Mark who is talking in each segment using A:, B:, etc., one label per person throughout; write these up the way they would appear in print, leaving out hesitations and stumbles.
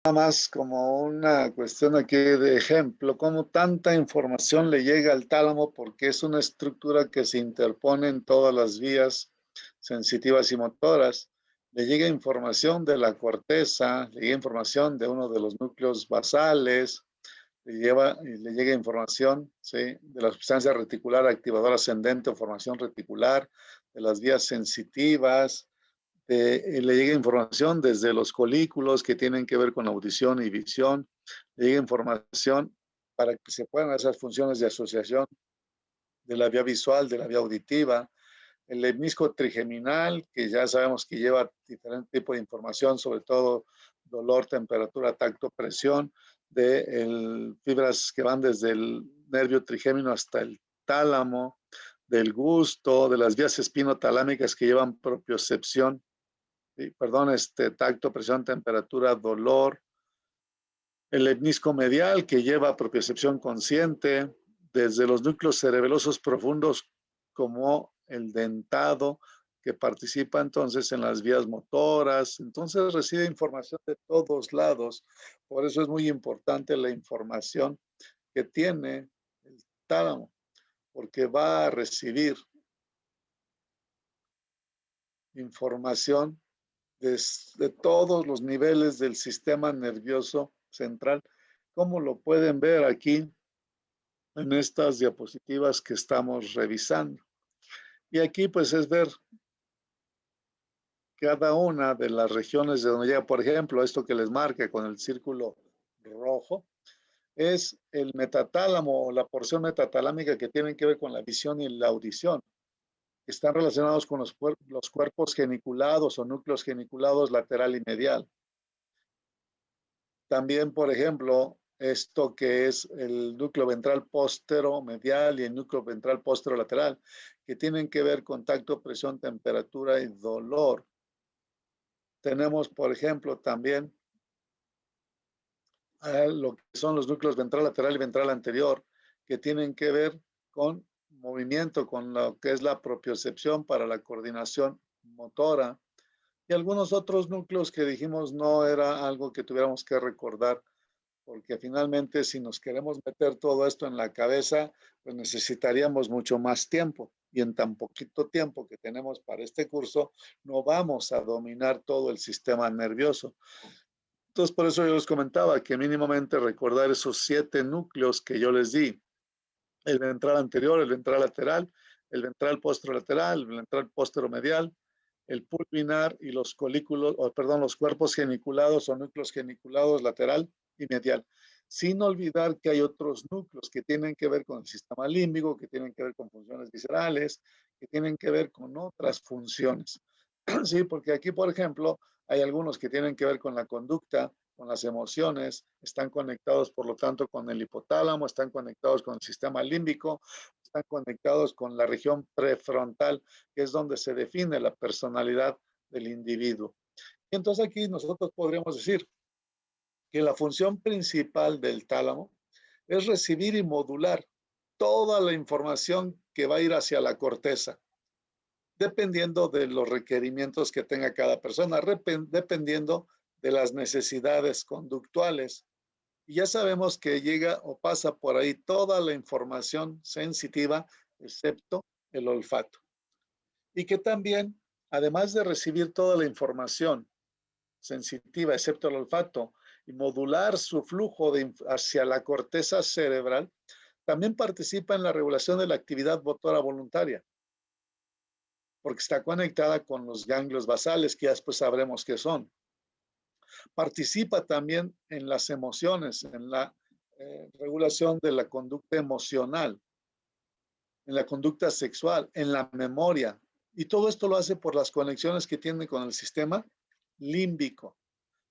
A: Nada más como una cuestión aquí de ejemplo, cómo tanta información le llega al tálamo porque es una estructura que se interpone en todas las vías sensitivas y motoras. Le llega información de la corteza, le llega información de uno de los núcleos basales, le llega información, ¿sí?, de la sustancia reticular activadora ascendente o formación reticular, de las vías sensitivas, le llega información desde los colículos que tienen que ver con audición y visión, le llega información para que se puedan hacer funciones de asociación de la vía visual, de la vía auditiva, el lemnisco trigeminal, que ya sabemos que lleva diferente tipo de información, sobre todo dolor, temperatura, tacto, presión, de fibras que van desde el nervio trigémino hasta el tálamo, del gusto, de las vías espinotalámicas que llevan propiocepción, sí, perdón, tacto, presión, temperatura, dolor, el lemnisco medial que lleva propiocepción consciente, desde los núcleos cerebelosos profundos como el dentado, que participa entonces en las vías motoras, entonces recibe información de todos lados. Por eso es muy importante la información que tiene el tálamo, porque va a recibir información de todos los niveles del sistema nervioso central, como lo pueden ver aquí en estas diapositivas que estamos revisando. Y aquí pues es ver cada una de las regiones de donde llega, por ejemplo, esto que les marca con el círculo rojo, es el metatálamo o la porción metatalámica que tienen que ver con la visión y la audición. Están relacionados con los cuerpos geniculados o núcleos geniculados lateral y medial. También, por ejemplo, esto que es el núcleo ventral póstero medial y el núcleo ventral póstero lateral, que tienen que ver con tacto, presión, temperatura y dolor. Tenemos, por ejemplo, también lo que son los núcleos ventral lateral y ventral anterior, que tienen que ver con movimiento, con lo que es la propiocepción para la coordinación motora, y algunos otros núcleos que dijimos no era algo que tuviéramos que recordar, porque finalmente si nos queremos meter todo esto en la cabeza, pues necesitaríamos mucho más tiempo. Y en tan poquito tiempo que tenemos para este curso, no vamos a dominar todo el sistema nervioso. Entonces, por eso yo les comentaba que mínimamente recordar esos 7 núcleos que yo les di: el ventral anterior, el ventral lateral, el ventral posterolateral, el ventral posteromedial, el pulvinar y los colículos, o perdón, los cuerpos geniculados o núcleos geniculados lateral y medial. Sin olvidar que hay otros núcleos que tienen que ver con el sistema límbico, que tienen que ver con funciones viscerales, que tienen que ver con otras funciones. Sí, porque aquí, por ejemplo, hay algunos que tienen que ver con la conducta, con las emociones, están conectados, por lo tanto, con el hipotálamo, están conectados con el sistema límbico, están conectados con la región prefrontal, que es donde se define la personalidad del individuo. Y entonces aquí nosotros podríamos decir que la función principal del tálamo es recibir y modular toda la información que va a ir hacia la corteza, dependiendo de los requerimientos que tenga cada persona, dependiendo de las necesidades conductuales. Y ya sabemos que llega o pasa por ahí toda la información sensitiva, excepto el olfato. Y que también, además de recibir toda la información sensitiva, excepto el olfato, y modular su flujo hacia la corteza cerebral, también participa en la regulación de la actividad motora voluntaria, porque está conectada con los ganglios basales, que ya después sabremos qué son. Participa también en las emociones, en la regulación de la conducta emocional, en la conducta sexual, en la memoria. Y todo esto lo hace por las conexiones que tiene con el sistema límbico.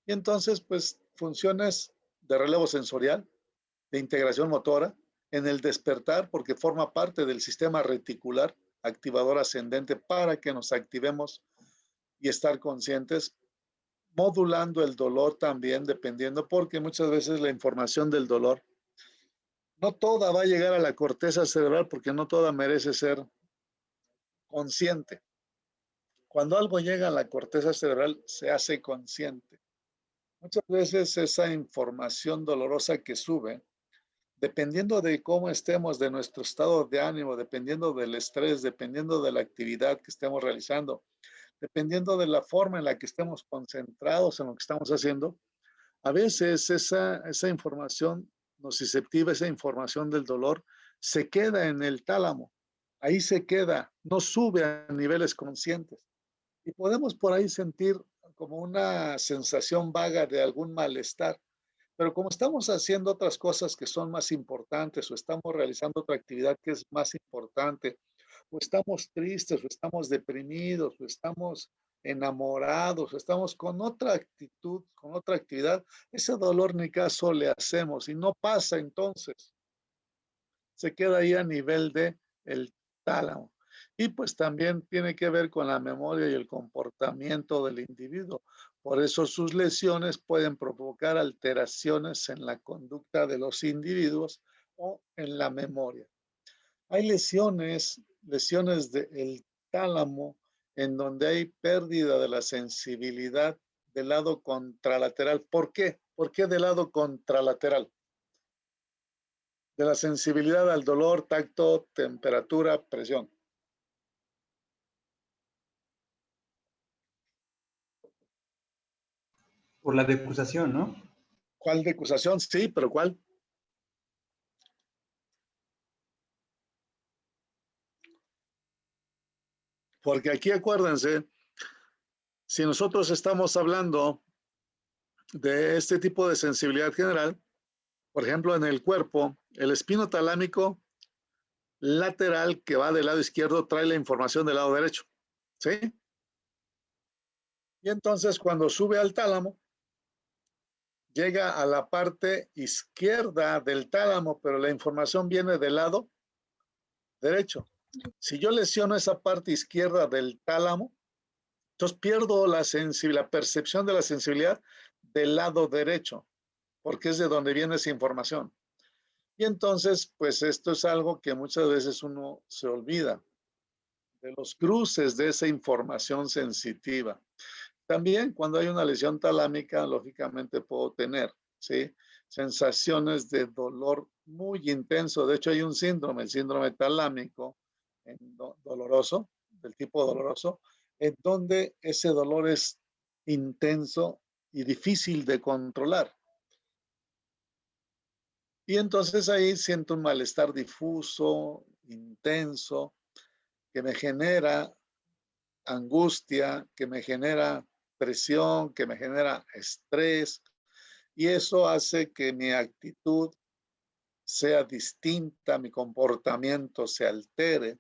A: Y entonces, pues, funciones de relevo sensorial, de integración motora, en el despertar, porque forma parte del sistema reticular activador ascendente para que nos activemos y estar conscientes, modulando el dolor también, dependiendo, porque muchas veces la información del dolor, no toda va a llegar a la corteza cerebral, porque no toda merece ser consciente. Cuando algo llega a la corteza cerebral, se hace consciente. Muchas veces esa información dolorosa que sube, dependiendo de cómo estemos, de nuestro estado de ánimo, dependiendo del estrés, dependiendo de la actividad que estemos realizando, dependiendo de la forma en la que estemos concentrados en lo que estamos haciendo, a veces esa información nociceptiva, esa información del dolor, se queda en el tálamo. Ahí se queda, no sube a niveles conscientes. Y podemos por ahí sentir como una sensación vaga de algún malestar. Pero como estamos haciendo otras cosas que son más importantes o estamos realizando otra actividad que es más importante, o estamos tristes, o estamos deprimidos, o estamos enamorados, o estamos con otra actitud, con otra actividad, ese dolor ni caso le hacemos y no pasa entonces, se queda ahí a nivel de el tálamo. Y pues también tiene que ver con la memoria y el comportamiento del individuo. Por eso sus lesiones pueden provocar alteraciones en la conducta de los individuos o en la memoria. Hay lesiones del tálamo en donde hay pérdida de la sensibilidad del lado contralateral. ¿Por qué? ¿Por qué del lado contralateral? De la sensibilidad al dolor, tacto, temperatura, presión.
B: Por la decusación, ¿no?
A: ¿Cuál decusación? Sí, pero ¿cuál? Porque aquí acuérdense, si nosotros estamos hablando de este tipo de sensibilidad general, por ejemplo, en el cuerpo, el espino talámico lateral que va del lado izquierdo trae la información del lado derecho, ¿sí? Y entonces cuando sube al tálamo, llega a la parte izquierda del tálamo, pero la información viene del lado derecho. Si yo lesiono esa parte izquierda del tálamo, entonces pierdo la percepción de la sensibilidad del lado derecho, porque es de donde viene esa información. Y entonces, pues esto es algo que muchas veces uno se olvida de los cruces de esa información sensitiva. También cuando hay una lesión talámica, lógicamente puedo tener, ¿sí? Sensaciones de dolor muy intenso. De hecho, hay un síndrome, el síndrome talámico doloroso, del tipo doloroso, en donde ese dolor es intenso y difícil de controlar. Y entonces ahí siento un malestar difuso, intenso, que me genera angustia, que me genera presión, que me genera estrés, y eso hace que mi actitud sea distinta, mi comportamiento se altere.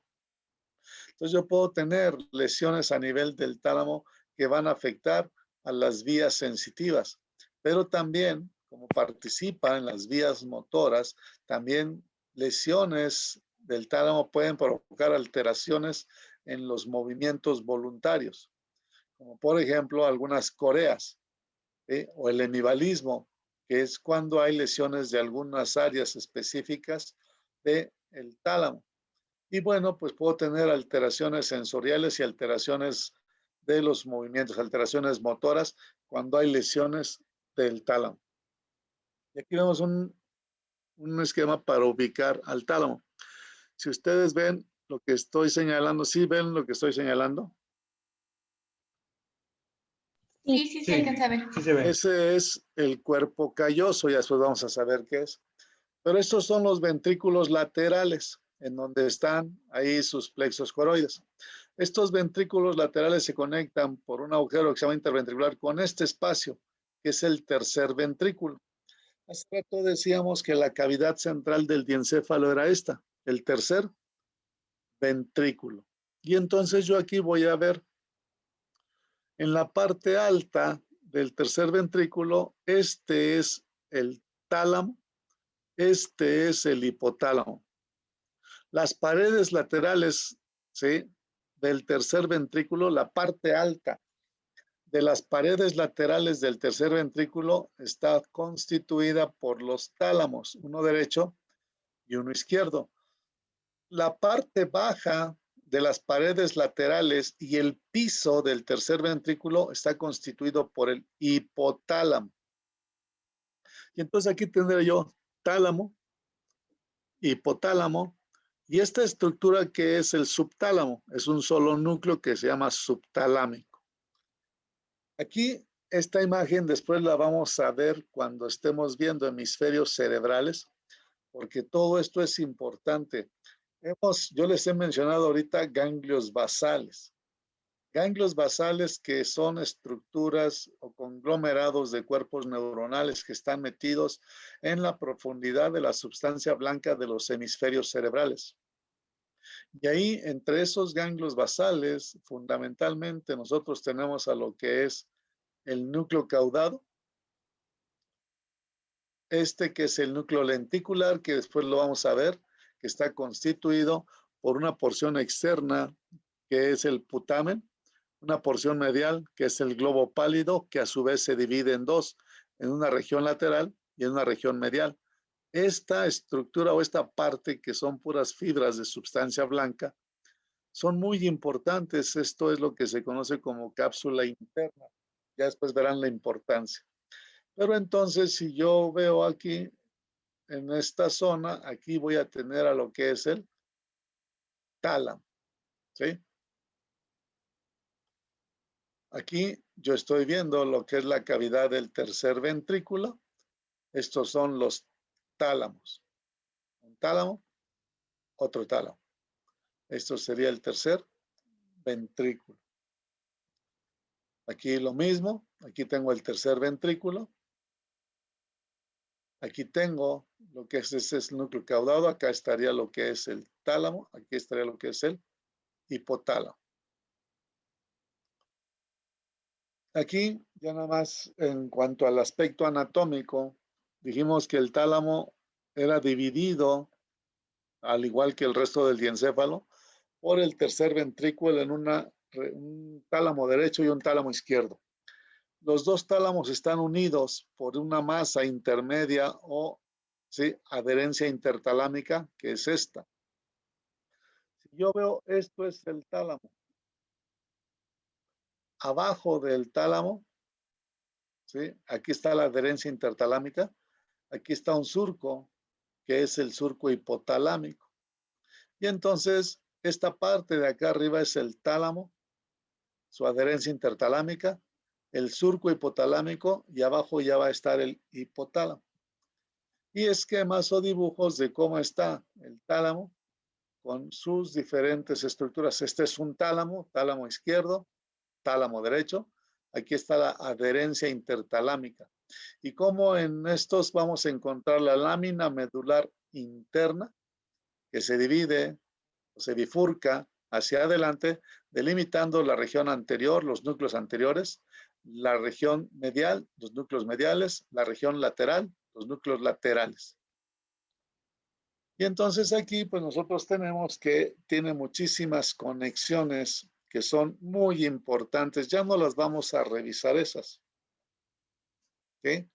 A: Entonces yo puedo tener lesiones a nivel del tálamo que van a afectar a las vías sensitivas, pero también, como participa en las vías motoras, también lesiones del tálamo pueden provocar alteraciones en los movimientos voluntarios, como por ejemplo algunas coreas, o el hemivalismo, que es cuando hay lesiones de algunas áreas específicas del tálamo. Y bueno, pues puedo tener alteraciones sensoriales y alteraciones de los movimientos, alteraciones motoras cuando hay lesiones del tálamo. Y aquí vemos un esquema para ubicar al tálamo. Si ustedes ven lo que estoy señalando, ¿sí ven lo que estoy señalando?
C: Sí, se alcanza a ver.
B: Sí se ve.
A: Ese es el cuerpo calloso, y después vamos a saber qué es. Pero estos son los ventrículos laterales, en donde están ahí sus plexos coroides. Estos ventrículos laterales se conectan por un agujero que se llama interventricular con este espacio, que es el tercer ventrículo. Hace rato decíamos que la cavidad central del diencéfalo era esta, el tercer ventrículo. Y entonces yo aquí voy a ver en la parte alta del tercer ventrículo, este es el tálamo, este es el hipotálamo. Las paredes laterales, ¿sí?, del tercer ventrículo, la parte alta de las paredes laterales del tercer ventrículo está constituida por los tálamos, uno derecho y uno izquierdo. La parte baja de las paredes laterales y el piso del tercer ventrículo está constituido por el hipotálamo. Y entonces aquí tendré yo tálamo, hipotálamo, y esta estructura que es el subtálamo, es un solo núcleo que se llama subtalámico. Aquí esta imagen después la vamos a ver cuando estemos viendo hemisferios cerebrales, porque todo esto es importante. Yo les he mencionado ahorita ganglios basales. Ganglios basales que son estructuras o conglomerados de cuerpos neuronales que están metidos en la profundidad de la sustancia blanca de los hemisferios cerebrales. Y ahí, entre esos ganglios basales, fundamentalmente nosotros tenemos a lo que es el núcleo caudado, que es el núcleo lenticular, que después lo vamos a ver, que está constituido por una porción externa, que es el putamen, una porción medial, que es el globo pálido, que a su vez se divide en dos, en una región lateral y en una región medial. Esta estructura o esta parte, que son puras fibras de sustancia blanca, son muy importantes. Esto es lo que se conoce como cápsula interna. Ya después verán la importancia. Pero entonces, si yo veo aquí, en esta zona, aquí voy a tener a lo que es el tálamo, ¿sí? Aquí yo estoy viendo lo que es la cavidad del tercer ventrículo. Estos son los tálamos. Un tálamo, otro tálamo. Esto sería el tercer ventrículo. Aquí lo mismo. Aquí tengo el tercer ventrículo. Aquí tengo lo que es el núcleo caudado. Acá estaría lo que es el tálamo. Aquí estaría lo que es el hipotálamo. Aquí, ya nada más en cuanto al aspecto anatómico, dijimos que el tálamo era dividido, al igual que el resto del diencéfalo, por el tercer ventrículo en un tálamo derecho y un tálamo izquierdo. Los dos tálamos están unidos por una masa intermedia o ¿sí? Adherencia intertalámica, que es esta. Si yo veo, esto es el tálamo. Abajo del tálamo, ¿sí? Aquí está la adherencia intertalámica. Aquí está un surco, que es el surco hipotalámico. Y entonces, esta parte de acá arriba es el tálamo, su adherencia intertalámica, el surco hipotalámico, y abajo ya va a estar el hipotálamo. Y esquemas o dibujos de cómo está el tálamo con sus diferentes estructuras. Este es un tálamo, tálamo izquierdo, tálamo derecho. Aquí está la adherencia intertalámica. Y cómo en estos vamos a encontrar la lámina medular interna, que se divide o se bifurca hacia adelante, delimitando la región anterior, los núcleos anteriores, la región medial, los núcleos mediales, la región lateral, los núcleos laterales. Y entonces aquí, pues nosotros tenemos que tiene muchísimas conexiones que son muy importantes. Ya no las vamos a revisar esas. ¿Sí?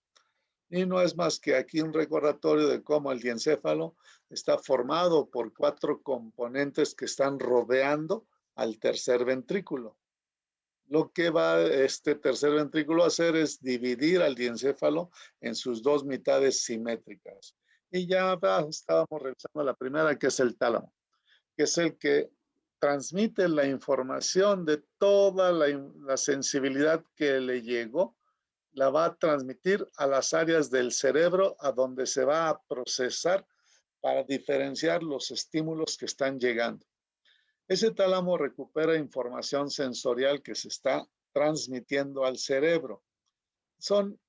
A: Y no es más que aquí un recordatorio de cómo el diencéfalo está formado por 4 componentes que están rodeando al tercer ventrículo. Lo que va este tercer ventrículo a hacer es dividir al diencéfalo en sus dos mitades simétricas. Y ya estábamos revisando la primera, que es el tálamo, que es el que transmite la información de toda la sensibilidad que le llegó, la va a transmitir a las áreas del cerebro a donde se va a procesar para diferenciar los estímulos que están llegando. Ese tálamo recupera información sensorial que se está transmitiendo al cerebro. Son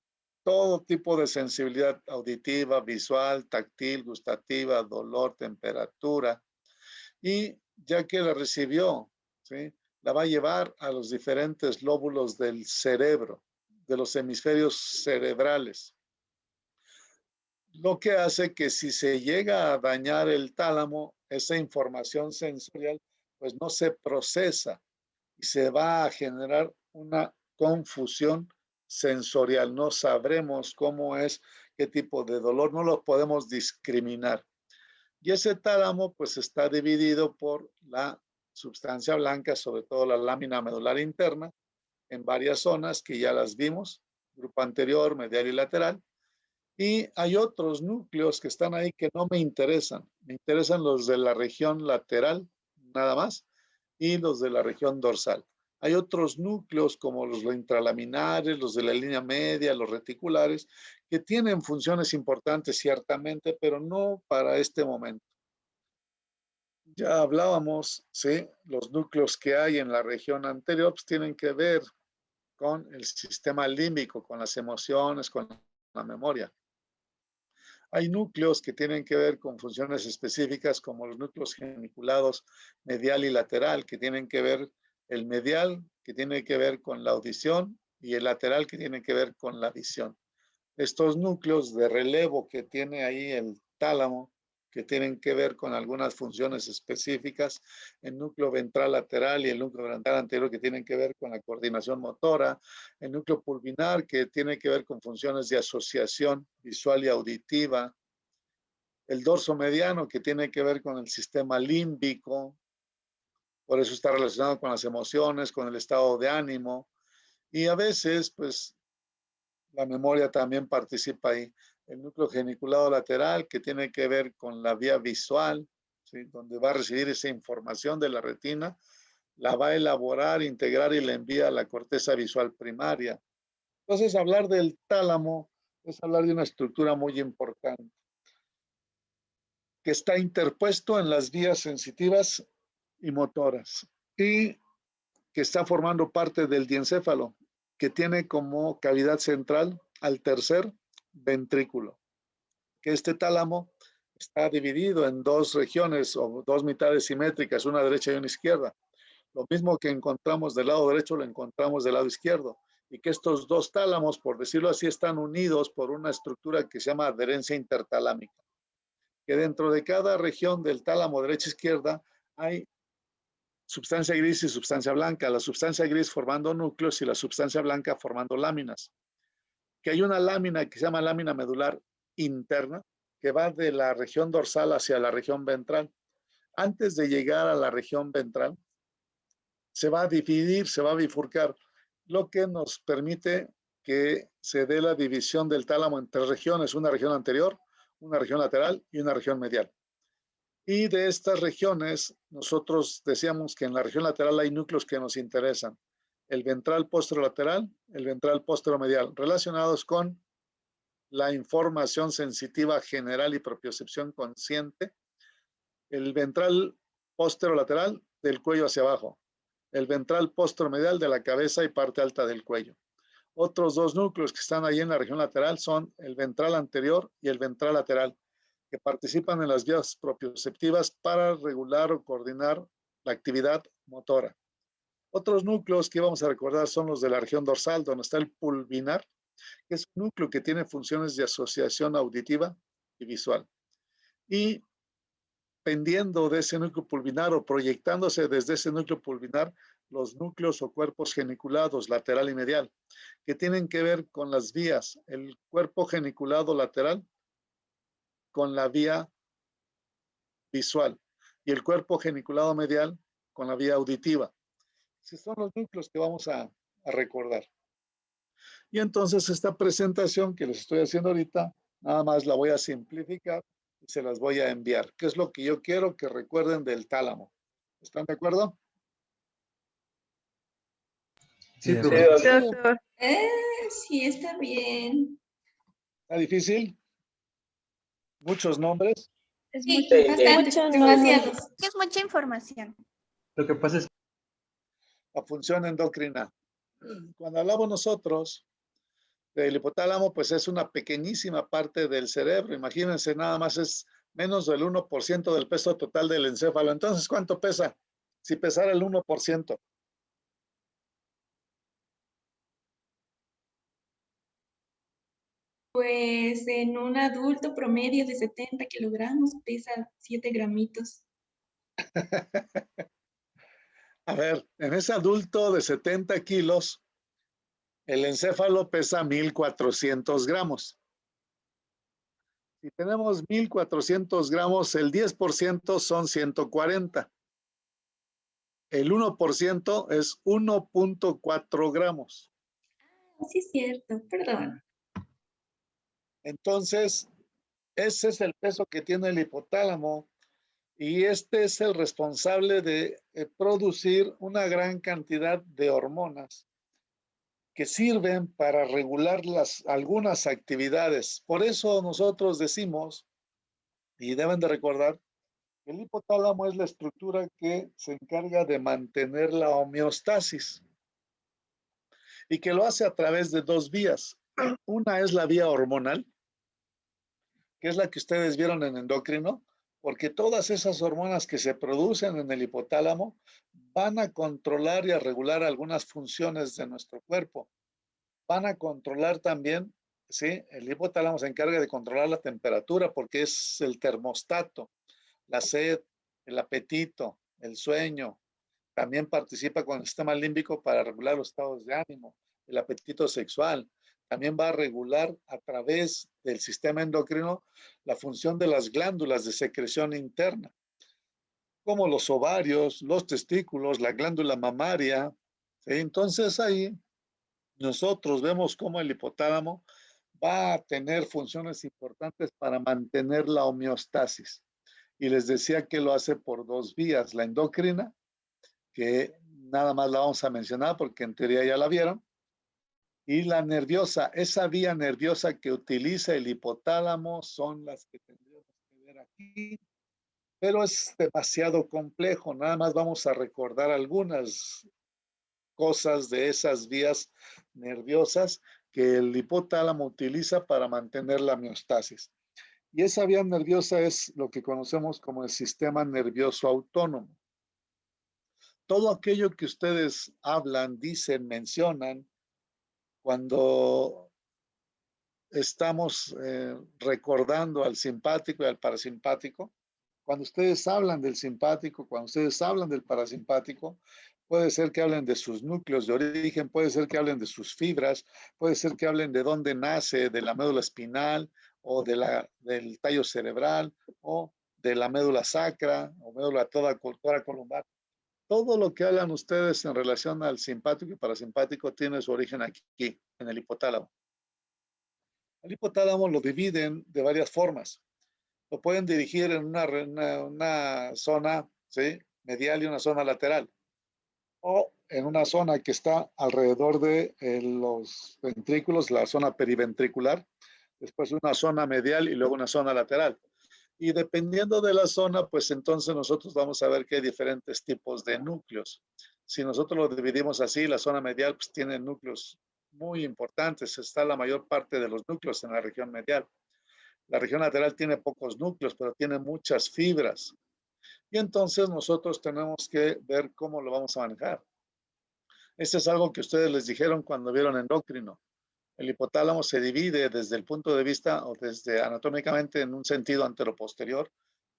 A: todo tipo de sensibilidad auditiva, visual, táctil, gustativa, dolor, temperatura. Y ya que la recibió, ¿sí? La va a llevar a los diferentes lóbulos del cerebro, de los hemisferios cerebrales. Lo que hace que si se llega a dañar el tálamo, esa información sensorial pues no se procesa y se va a generar una confusión sensorial. No sabremos cómo es, qué tipo de dolor, no lo podemos discriminar. Y ese tálamo pues está dividido por la sustancia blanca, sobre todo la lámina medular interna, en varias zonas que ya las vimos, grupo anterior, medial y lateral. Y hay otros núcleos que están ahí que no me interesan. Me interesan los de la región lateral, nada más, y los de la región dorsal. Hay otros núcleos como los intralaminares, los de la línea media, los reticulares, que tienen funciones importantes ciertamente, pero no para este momento. Ya hablábamos, ¿sí? Los núcleos que hay en la región anterior pues, tienen que ver con el sistema límbico, con las emociones, con la memoria. Hay núcleos que tienen que ver con funciones específicas como los núcleos geniculados medial y lateral, que tienen que ver el medial, que tiene que ver con la audición, y el lateral, que tiene que ver con la visión. Estos núcleos de relevo que tiene ahí el tálamo, que tienen que ver con algunas funciones específicas, el núcleo ventral lateral y el núcleo ventral anterior, que tienen que ver con la coordinación motora, el núcleo pulvinar, que tiene que ver con funciones de asociación visual y auditiva, el dorso mediano, que tiene que ver con el sistema límbico, por eso está relacionado con las emociones, con el estado de ánimo, y a veces, pues, la memoria también participa ahí. El núcleo geniculado lateral, que tiene que ver con la vía visual, ¿sí? Donde va a recibir esa información de la retina, la va a elaborar, integrar y la envía a la corteza visual primaria. Entonces, hablar del tálamo es hablar de una estructura muy importante, que está interpuesto en las vías sensitivas y motoras, y que está formando parte del diencéfalo, que tiene como cavidad central al tercer ventrículo, que este tálamo está dividido en dos regiones o dos mitades simétricas, una derecha y una izquierda. Lo mismo que encontramos del lado derecho lo encontramos del lado izquierdo, y que estos dos tálamos, por decirlo así, están unidos por una estructura que se llama adherencia intertalámica, que dentro de cada región del tálamo derecha-izquierda hay substancia gris y substancia blanca, la substancia gris formando núcleos y la substancia blanca formando láminas. Que hay una lámina que se llama lámina medular interna, que va de la región dorsal hacia la región ventral. Antes de llegar a la región ventral, se va a dividir, se va a bifurcar, lo que nos permite que se dé la división del tálamo en tres regiones, una región anterior, una región lateral y una región medial. Y de estas regiones, nosotros decíamos que en la región lateral hay núcleos que nos interesan. El ventral posterolateral, el ventral posteromedial, relacionados con la información sensitiva general y propiocepción consciente. El ventral posterolateral del cuello hacia abajo. El ventral posteromedial de la cabeza y parte alta del cuello. Otros dos núcleos que están ahí en la región lateral son el ventral anterior y el ventral lateral, que participan en las vías propioceptivas para regular o coordinar la actividad motora. Otros núcleos que vamos a recordar son los de la región dorsal, donde está el pulvinar, que es un núcleo que tiene funciones de asociación auditiva y visual. Y pendiendo de ese núcleo pulvinar o proyectándose desde ese núcleo pulvinar, los núcleos o cuerpos geniculados lateral y medial, que tienen que ver con las vías, el cuerpo geniculado lateral con la vía visual y el cuerpo geniculado medial con la vía auditiva. Esos son los núcleos que vamos a recordar. Y entonces esta presentación que les estoy haciendo ahorita, nada más la voy a simplificar y se las voy a enviar, que es lo que yo quiero que recuerden del tálamo. ¿Están de acuerdo?
B: Sí,
C: Sí,
B: profesor.
C: doctor.
D: Sí, está bien.
A: ¿Está difícil? ¿Muchos nombres?
C: Es
D: Sí,
C: mucho,
D: bastantes,
C: mucho,
D: demasiados.
C: es mucha información.
B: Lo que pasa es
A: La función endocrina. Cuando hablamos nosotros del hipotálamo, pues es una pequeñísima parte del cerebro. Imagínense, nada más es menos del 1% del peso total del encéfalo. Entonces, ¿cuánto pesa? Si pesara el 1%.
D: Pues en un adulto promedio de 70 kilogramos pesa 7 gramitos.
A: A ver, en ese adulto de 70 kilos, el encéfalo pesa 1,400 gramos. Si tenemos 1,400 gramos, el 10% son 140. El 1% es 1,4 gramos.
D: Sí, es cierto, perdón.
A: Entonces, ese es el peso que tiene el hipotálamo y este es el responsable de producir una gran cantidad de hormonas que sirven para regular algunas actividades. Por eso nosotros decimos, y deben de recordar, que el hipotálamo es la estructura que se encarga de mantener la homeostasis y que lo hace a través de dos vías. Una es la vía hormonal, que es la que ustedes vieron en endocrino, porque todas esas hormonas que se producen en el hipotálamo van a controlar y a regular algunas funciones de nuestro cuerpo. Van a controlar también, ¿sí? El hipotálamo se encarga de controlar la temperatura porque es el termostato, la sed, el apetito, el sueño. También participa con el sistema límbico para regular los estados de ánimo, el apetito sexual. También va a regular a través del sistema endocrino la función de las glándulas de secreción interna, como los ovarios, los testículos, la glándula mamaria. ¿Sí? Entonces ahí nosotros vemos cómo el hipotálamo va a tener funciones importantes para mantener la homeostasis. Y les decía que lo hace por dos vías, la endocrina, que nada más la vamos a mencionar porque en teoría ya la vieron, y la nerviosa. Esa vía nerviosa que utiliza el hipotálamo son las que tendríamos que ver aquí, pero es demasiado complejo. Nada más vamos a recordar algunas cosas de esas vías nerviosas que el hipotálamo utiliza para mantener la homeostasis. Y esa vía nerviosa es lo que conocemos como el sistema nervioso autónomo. Todo aquello que ustedes hablan, dicen, mencionan, cuando estamos recordando al simpático y al parasimpático, cuando ustedes hablan del simpático, cuando ustedes hablan del parasimpático, puede ser que hablen de sus núcleos de origen, puede ser que hablen de sus fibras, puede ser que hablen de dónde nace, de la médula espinal o del tallo cerebral o de la médula sacra o médula toda columbar. Todo lo que hablan ustedes en relación al simpático y parasimpático tiene su origen aquí, en el hipotálamo. El hipotálamo lo dividen de varias formas. Lo pueden dirigir en una zona, ¿sí?, medial y una zona lateral. O en una zona que está alrededor de los ventrículos, la zona periventricular. Después una zona medial y luego una zona lateral. Y dependiendo de la zona, pues entonces nosotros vamos a ver que hay diferentes tipos de núcleos. Si nosotros lo dividimos así, la zona medial pues tiene núcleos muy importantes. Está la mayor parte de los núcleos en la región medial. La región lateral tiene pocos núcleos, pero tiene muchas fibras. Y entonces nosotros tenemos que ver cómo lo vamos a manejar. Esto es algo que ustedes les dijeron cuando vieron endocrino. El hipotálamo se divide desde el punto de vista o desde anatómicamente en un sentido anteroposterior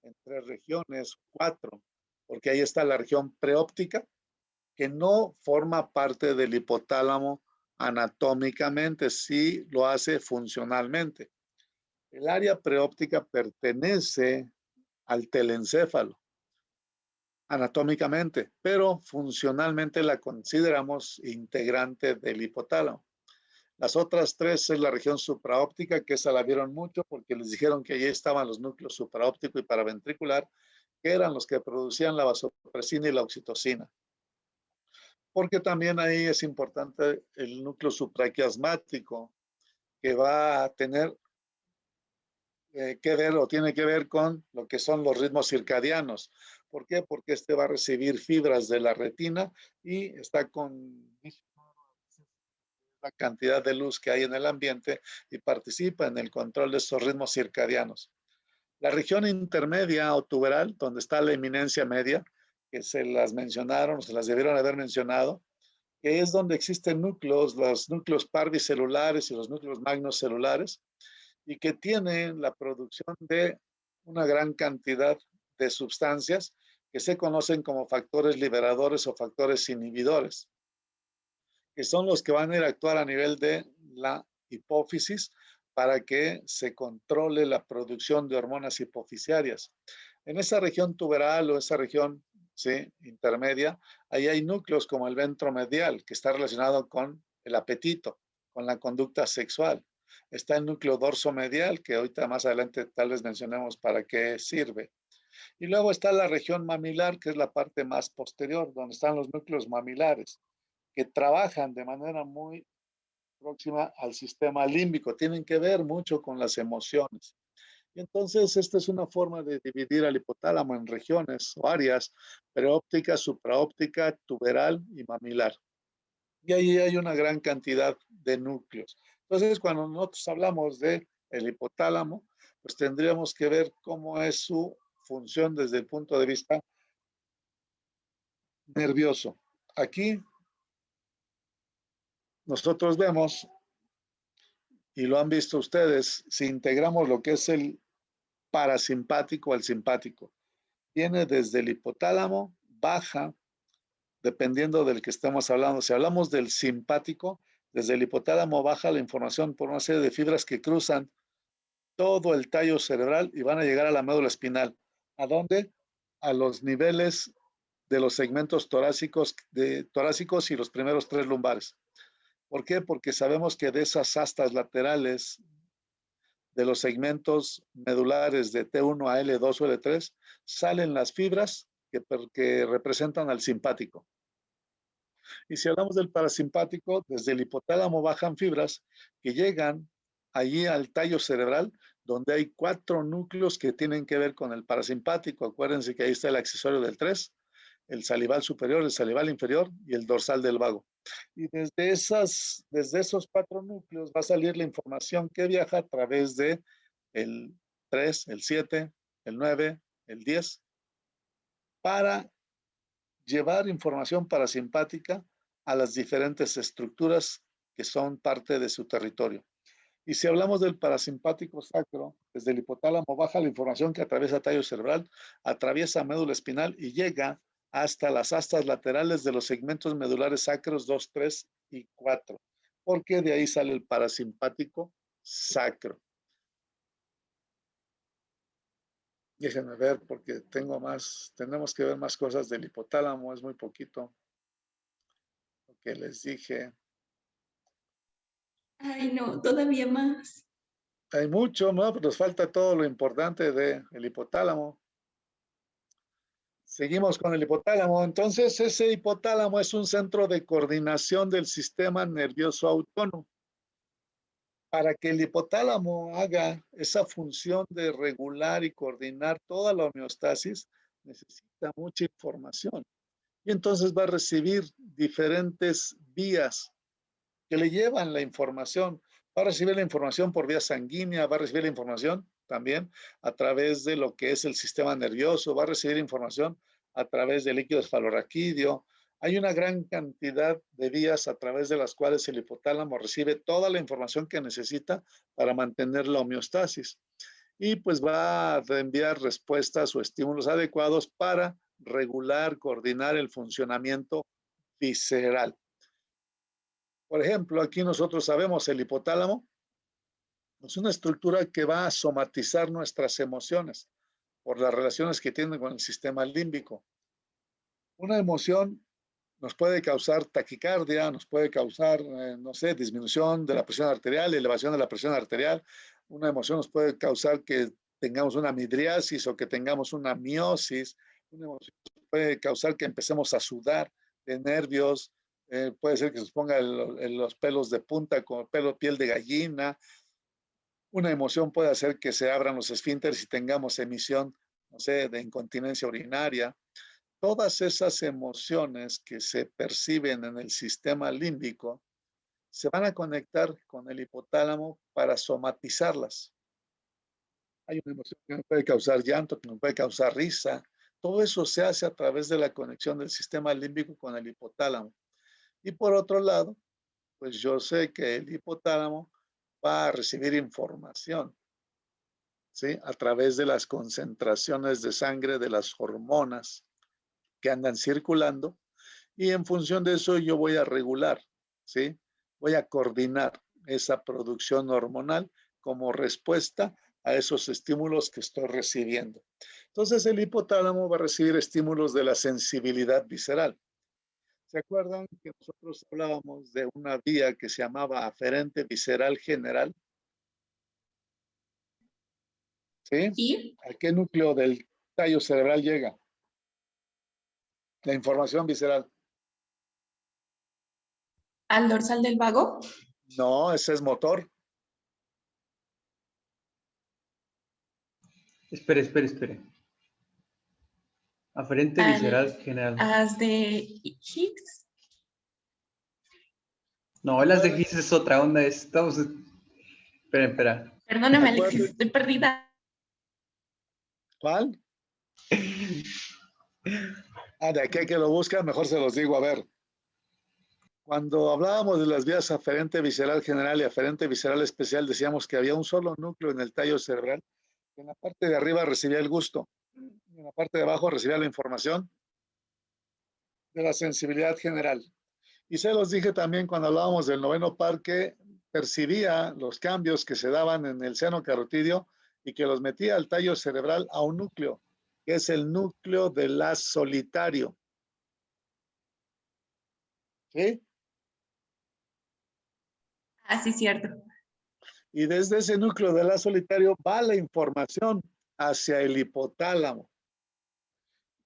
A: en tres regiones, cuatro, porque ahí está la región preóptica, que no forma parte del hipotálamo anatómicamente, sí lo hace funcionalmente. El área preóptica pertenece al telencéfalo anatómicamente, pero funcionalmente la consideramos integrante del hipotálamo. Las otras tres es la región supraóptica, que esa la vieron mucho porque les dijeron que allí estaban los núcleos supraóptico y paraventricular, que eran los que producían la vasopresina y la oxitocina. Porque también ahí es importante el núcleo supraquiasmático, que va a tener que ver o tiene que ver con lo que son los ritmos circadianos. ¿Por qué? Porque este va a recibir fibras de la retina y está con la cantidad de luz que hay en el ambiente y participa en el control de estos ritmos circadianos. La región intermedia o tuberal, donde está la eminencia media, que se las mencionaron, se las debieron haber mencionado, que es donde existen núcleos, los núcleos parvicelulares y los núcleos magnocelulares, y que tienen la producción de una gran cantidad de sustancias que se conocen como factores liberadores o factores inhibidores, que son los que van a ir a actuar a nivel de la hipófisis para que se controle la producción de hormonas hipofisiarias. En esa región tuberal o esa región, ¿sí?, intermedia, ahí hay núcleos como el ventromedial, que está relacionado con el apetito, con la conducta sexual. está el núcleo dorsomedial, que ahorita más adelante tal vez mencionemos para qué sirve. Y luego está la región mamilar, que es la parte más posterior, donde están los núcleos mamilares, que trabajan de manera muy próxima al sistema límbico, tienen que ver mucho con las emociones. Y entonces, esta es una forma de dividir al hipotálamo en regiones o áreas: preóptica, supraóptica, tuberal y mamilar. Y ahí hay una gran cantidad de núcleos. Entonces, cuando nosotros hablamos de el hipotálamo, pues tendríamos que ver cómo es su función desde el punto de vista nervioso. Aquí nosotros vemos, y lo han visto ustedes, si integramos lo que es el parasimpático al simpático. Viene desde el hipotálamo, baja, dependiendo del que estemos hablando. Si hablamos del simpático, desde el hipotálamo baja la información por una serie de fibras que cruzan todo el tallo cerebral y van a llegar a la médula espinal. ¿A dónde? A los niveles de los segmentos torácicos y los primeros 3 lumbares. ¿Por qué? Porque sabemos que de esas astas laterales de los segmentos medulares de T1 a L2 o L3 salen las fibras que representan al simpático. Y si hablamos del parasimpático, desde el hipotálamo bajan fibras que llegan allí al tallo cerebral, donde hay 4 núcleos que tienen que ver con el parasimpático. Acuérdense que ahí está el accesorio del 3, el salival superior, el salival inferior y el dorsal del vago. Y desde esos 4 núcleos va a salir la información que viaja a través de el 3, el 7, el 9, el 10, para llevar información parasimpática a las diferentes estructuras que son parte de su territorio. Y si hablamos del parasimpático sacro, desde el hipotálamo baja la información que atraviesa tallo cerebral, atraviesa médula espinal y llega hasta las astas laterales de los segmentos medulares sacros 2, 3 y 4, porque de ahí sale el parasimpático sacro. Déjenme ver porque tenemos que ver más cosas del hipotálamo, es muy poquito lo que les dije.
D: Ay, no, todavía más.
A: Hay mucho, ¿no? Pero nos falta todo lo importante del hipotálamo. Seguimos con el hipotálamo. Entonces, ese hipotálamo es un centro de coordinación del sistema nervioso autónomo. Para que el hipotálamo haga esa función de regular y coordinar toda la homeostasis, necesita mucha información. Y entonces va a recibir diferentes vías que le llevan la información. Va a recibir la información por vía sanguínea, va a recibir la información también a través de lo que es el sistema nervioso, va a recibir información a través del líquido esfalorraquídeo. Hay una gran cantidad de vías a través de las cuales el hipotálamo recibe toda la información que necesita para mantener la homeostasis. Y pues va a enviar respuestas o estímulos adecuados para regular, coordinar el funcionamiento visceral. Por ejemplo, aquí nosotros sabemos el hipotálamo es una estructura que va a somatizar nuestras emociones por las relaciones que tienen con el sistema límbico. Una emoción nos puede causar taquicardia, nos puede causar, no sé, disminución de la presión arterial, elevación de la presión arterial. Una emoción nos puede causar que tengamos una midriasis o que tengamos una miosis. Una emoción puede causar que empecemos a sudar de nervios. Puede ser que se ponga los pelos de punta con piel de gallina. Una emoción puede hacer que se abran los esfínteres y tengamos emisión, no sé, de incontinencia urinaria. Todas esas emociones que se perciben en el sistema límbico se van a conectar con el hipotálamo para somatizarlas. Hay una emoción que me puede causar llanto, que me puede causar risa. Todo eso se hace a través de la conexión del sistema límbico con el hipotálamo. Y por otro lado, pues yo sé que el hipotálamo va a recibir información, ¿sí? A través de las concentraciones de sangre de las hormonas que andan circulando, y en función de eso yo voy a regular, ¿sí? Voy a coordinar esa producción hormonal como respuesta a esos estímulos que estoy recibiendo. Entonces el hipotálamo va a recibir estímulos de la sensibilidad visceral. ¿Se acuerdan que nosotros hablábamos de una vía que se llamaba aferente visceral general? ¿Sí?
D: ¿Sí?
A: ¿A qué núcleo del tallo cerebral llega la información visceral?
D: ¿Al dorsal del vago?
A: No, ese es motor.
B: Espere. Aferente
D: ¿Al
B: visceral general.
D: haz de Higgs?
B: No, las de Higgs es otra onda. Estamos. Espera.
D: Perdóname, Alexis,
A: Acuérdate.
D: estoy perdida.
A: ¿Cuál? De aquí a que lo busca, mejor se los digo. A ver, cuando hablábamos de las vías aferente visceral general y aferente visceral especial, decíamos que había un solo núcleo en el tallo cerebral, que en la parte de arriba recibía el gusto, y en la parte de abajo recibía la información de la sensibilidad general. Y se los dije también cuando hablábamos del noveno par que percibía los cambios que se daban en el seno carotidio y que los metía al tallo cerebral a un núcleo, que es el núcleo del haz solitario. ¿Sí?
D: Ah, sí, cierto.
A: Y desde ese núcleo del haz solitario va la información hacia el hipotálamo.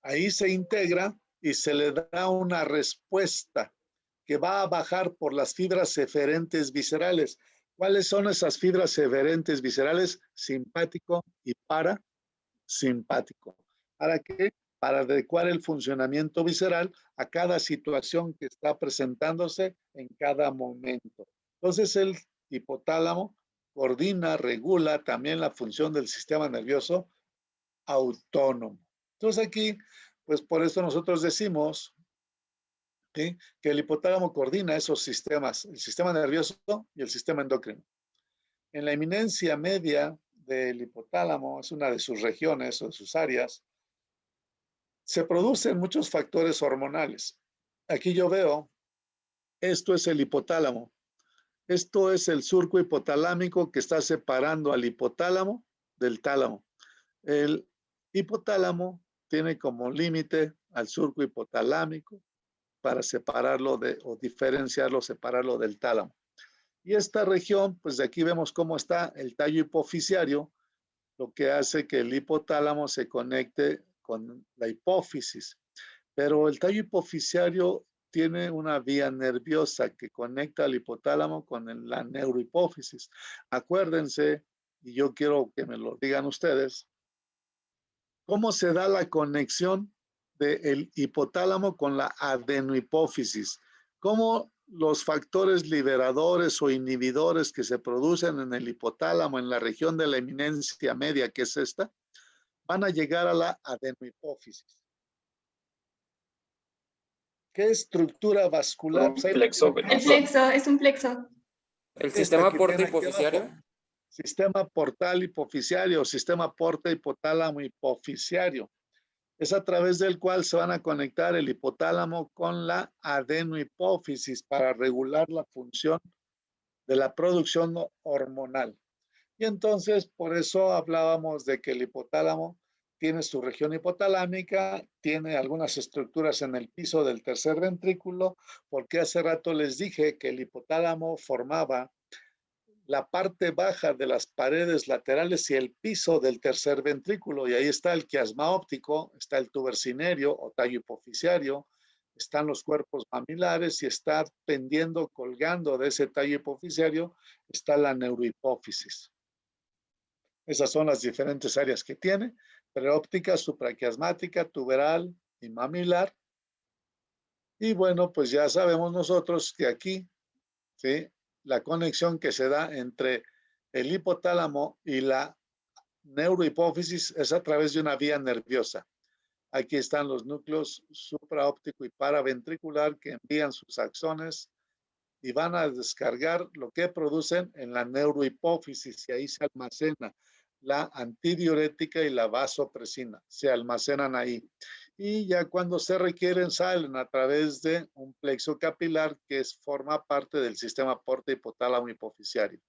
A: Ahí se integra y se le da una respuesta que va a bajar por las fibras eferentes viscerales. ¿Cuáles son esas fibras eferentes viscerales? Simpático y parasimpático. ¿Para qué? Para adecuar el funcionamiento visceral a cada situación que está presentándose en cada momento. Entonces el hipotálamo coordina, regula también la función del sistema nervioso autónomo. Entonces aquí, pues por eso nosotros decimos, ¿sí?, que el hipotálamo coordina esos sistemas, el sistema nervioso y el sistema endocrino. En la eminencia media del hipotálamo, es una de sus regiones o de sus áreas, se producen muchos factores hormonales. Aquí yo veo, esto es el hipotálamo. Esto es el surco hipotalámico que está separando al hipotálamo del tálamo. El hipotálamo tiene como límite al surco hipotalámico para separarlo o diferenciarlo, separarlo del tálamo. Y esta región, pues de aquí vemos cómo está el tallo hipofisiario, lo que hace que el hipotálamo se conecte con la hipófisis. Pero el tallo hipofisiario tiene una vía nerviosa que conecta al hipotálamo con la neurohipófisis. Acuérdense, y yo quiero que me lo digan ustedes, ¿cómo se da la conexión del hipotálamo con la adenohipófisis? ¿Cómo los factores liberadores o inhibidores que se producen en el hipotálamo, en la región de la eminencia media, que es esta, van a llegar a la adenohipófisis? ¿Qué estructura vascular?
E: Un plexo
D: El
E: venoso.
D: flexo, es un flexo.
E: El
A: Esta
E: sistema
A: que
E: porta
A: tiene aquí
E: hipofisiario.
A: abajo, sistema portal hipofisiario, sistema porta hipotálamo hipofisiario. Es a través del cual se van a conectar el hipotálamo con la adenohipófisis para regular la función de la producción hormonal. Y entonces, por eso hablábamos de que el hipotálamo tiene su región hipotalámica, tiene algunas estructuras en el piso del tercer ventrículo, porque hace rato les dije que el hipotálamo formaba la parte baja de las paredes laterales y el piso del tercer ventrículo. Y ahí está el quiasma óptico, está el tubercinerio o tallo hipofisiario, están los cuerpos mamilares y está pendiendo, colgando de ese tallo hipofisiario, está la neurohipófisis. Esas son las diferentes áreas que tiene: preóptica, supraquiasmática, tuberal y mamilar. Y bueno, pues ya sabemos nosotros que aquí, ¿sí?, la conexión que se da entre el hipotálamo y la neurohipófisis es a través de una vía nerviosa. Aquí están los núcleos supraóptico y paraventricular que envían sus axones y van a descargar lo que producen en la neurohipófisis, y ahí se almacena la antidiurética y la vasopresina, se almacenan ahí. Y ya cuando se requieren salen a través de un plexo capilar que forma parte del sistema porta hipotálamo hipofisiario.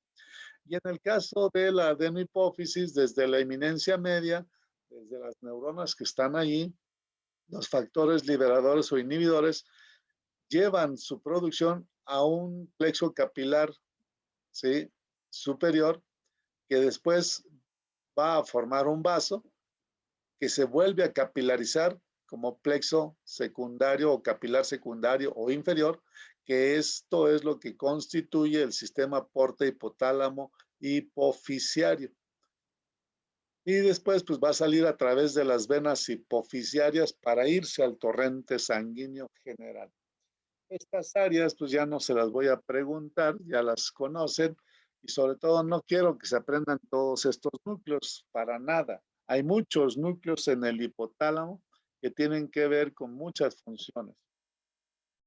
A: Y en el caso de la adenohipófisis, desde la eminencia media, desde las neuronas que están ahí, los factores liberadores o inhibidores llevan su producción a un plexo capilar, ¿sí?, superior, que después va a formar un vaso que se vuelve a capilarizar como plexo secundario o capilar secundario o inferior, que esto es lo que constituye el sistema porta hipotálamo hipofisiario. Y después pues va a salir a través de las venas hipofisiarias para irse al torrente sanguíneo general. Estas áreas pues ya no se las voy a preguntar, ya las conocen y sobre todo no quiero que se aprendan todos estos núcleos para nada. Hay muchos núcleos en el hipotálamo que tienen que ver con muchas funciones.